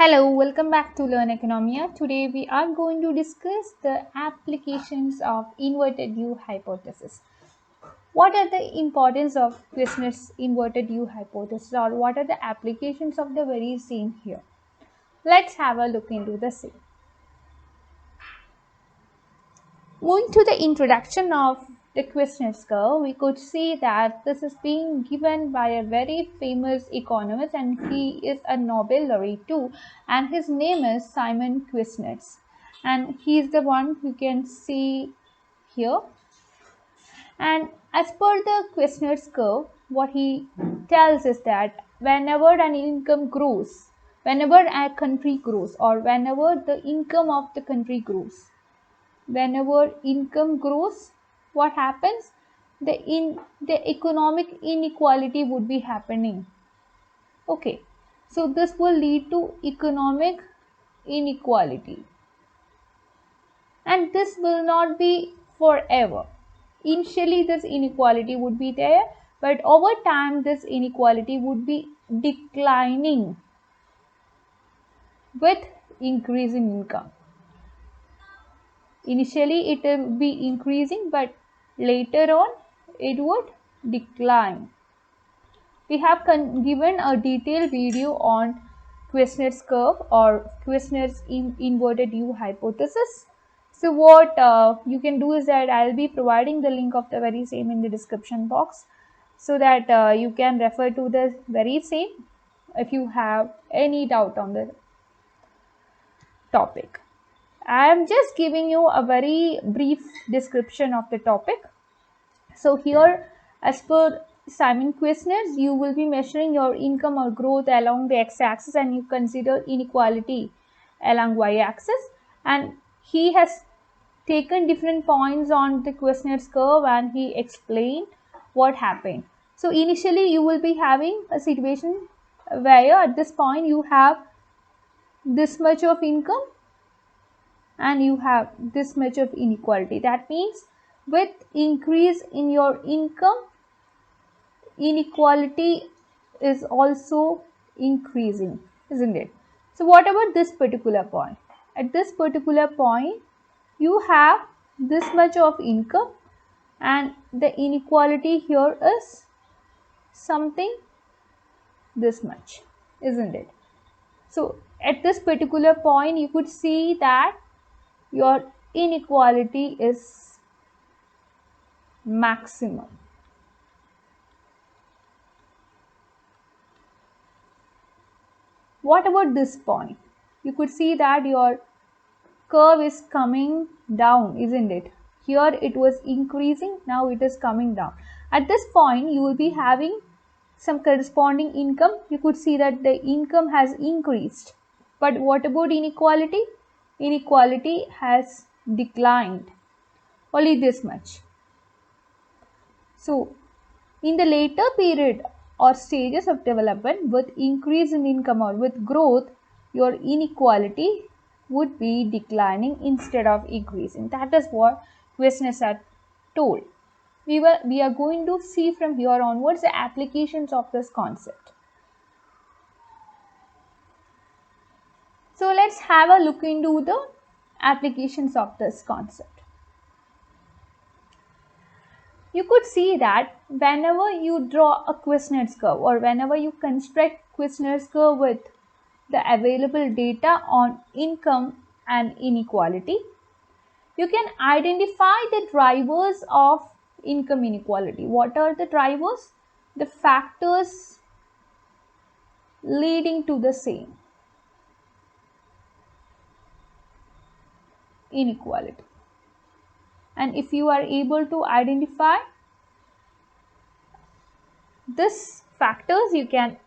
Hello, welcome back to Learn Oikonomia. Today we are going to discuss the applications of inverted U hypothesis. What are the importance of Kuznets inverted U hypothesis, or what are the applications of the very same here? Let's have a look into the same. Moving to the introduction of the Kuznets curve, we could see that this is being given by a very famous economist, and he is a Nobel laureate too, and his name is Simon Kuznets, and he is the one you can see here. And as per the Kuznets curve, what he tells is that whenever an income grows, whenever a country grows, or whenever the income of the country grows, whenever income grows, what happens? The economic inequality would be happening. Okay, so this will lead to economic inequality, and this will not be forever. Initially this inequality would be there, but over time this inequality would be declining with increasing income. Initially it will be increasing, but later on it would decline. We have given a detailed video on Kuznets curve or Kuznets inverted U hypothesis. So what you can do is that I will be providing the link of the very same in the description box, so that you can refer to the very same if you have any doubt on the topic. I am just giving you a very brief description of the topic. So here, as per Simon Kuznets, you will be measuring your income or growth along the x-axis, and you consider inequality along y-axis, and he has taken different points on the Kuznets curve and he explained what happened. So initially you will be having a situation where at this point you have this much of income and you have this much of inequality. That means with increase in your income, inequality is also increasing, isn't it? So what about this particular point? At this particular point, you have this much of income and the inequality here is something this much, isn't it? So at this particular point, you could see that your inequality is maximum. What about this point? You could see that your curve is coming down, isn't it? Here it was increasing, now it is coming down. At this point, you will be having some corresponding income. You could see that the income has increased. But what about inequality? Inequality has declined. Only this much. So, in the later period or stages of development, with increase in income or with growth, your inequality would be declining instead of increasing. That is what Kuznets had told. We are going to see from here onwards the applications of this concept. So let's have a look into the applications of this concept. You could see that whenever you draw a Kuznets curve or whenever you construct Kuznets curve with the available data on income and inequality, you can identify the drivers of income inequality. What are the drivers? The factors leading to the same inequality. And if you are able to identify these factors, you can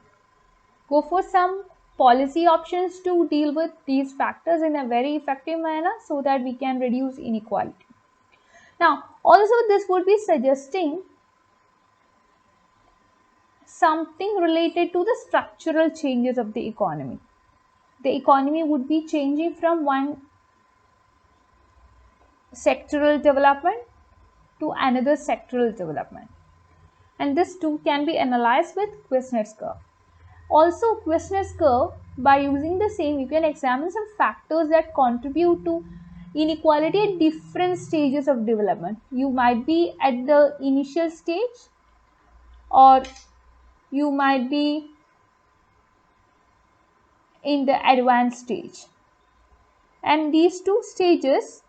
go for some policy options to deal with these factors in a very effective manner so that we can reduce inequality. Now, also this would be suggesting something related to the structural changes of the economy. The economy would be changing from one sectoral development to another sectoral development, and this too can be analyzed with Kuznets curve. Also, Kuznets curve by using the same, you can examine some factors that contribute to inequality at different stages of development. You might be at the initial stage, or you might be in the advanced stage. And in these two stages,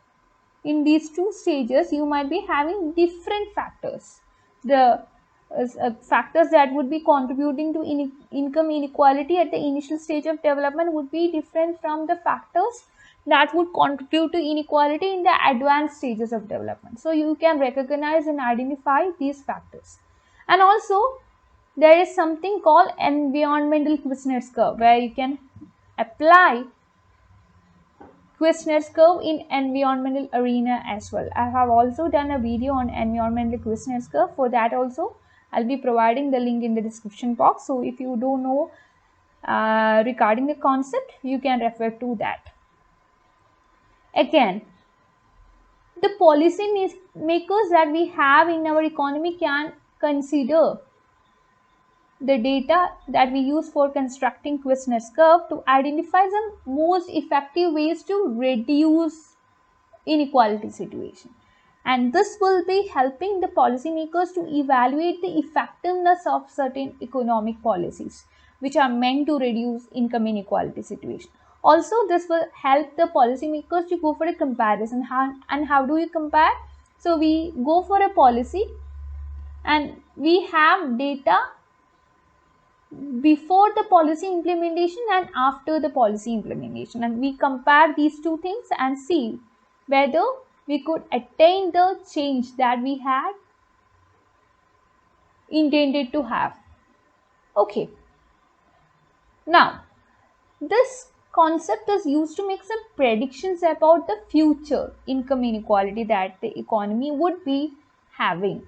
you might be having different factors. The factors that would be contributing to income inequality at the initial stage of development would be different from the factors that would contribute to inequality in the advanced stages of development. So you can recognize and identify these factors. And also, there is something called environmental Kuznets curve, where you can apply Kuznets curve in environmental arena as well. I have also done a video on environmental Kuznets curve. For that also, I'll be providing the link in the description box. So if you don't know regarding the concept, you can refer to that. Again, the policy makers that we have in our economy can consider the data that we use for constructing Kuznets curve to identify some most effective ways to reduce inequality situation. And this will be helping the policymakers to evaluate the effectiveness of certain economic policies which are meant to reduce income inequality situation. Also, this will help the policymakers to go for a comparison. How do you compare? So we go for a policy and we have data before the policy implementation and after the policy implementation, and we compare these two things and see whether we could attain the change that we had intended to have. Okay. Now, this concept is used to make some predictions about the future income inequality that the economy would be having.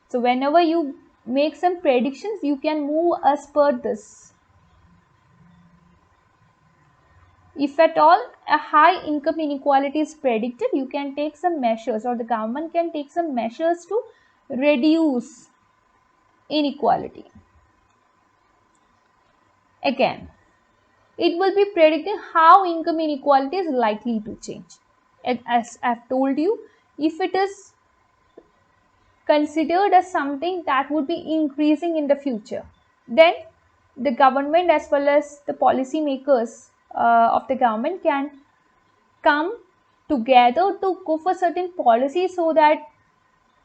So whenever you make some predictions, you can move as per this. If at all a high income inequality is predicted, you can take some measures, or the government can take some measures to reduce inequality. Again, it will be predicting how income inequality is likely to change. As I've told you, if it is considered as something that would be increasing in the future, then the government as well as the policy makers of the government can come together to go for certain policies so that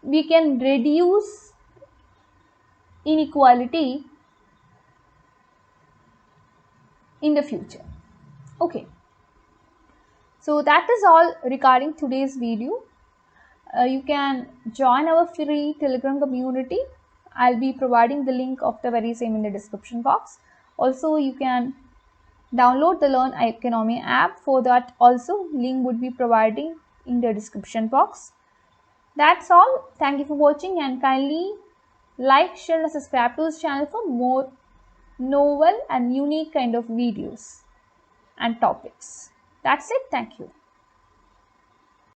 we can reduce inequality in the future. Okay, so that is all regarding today's video. You can join our free Telegram community. I'll be providing the link of the very same in the description box. Also, you can download the Learn Oikonomia app. For that also, link would be providing in the description box. That's all. Thank you for watching, and kindly like, share and subscribe to this channel for more novel and unique kind of videos and topics. That's it. Thank you.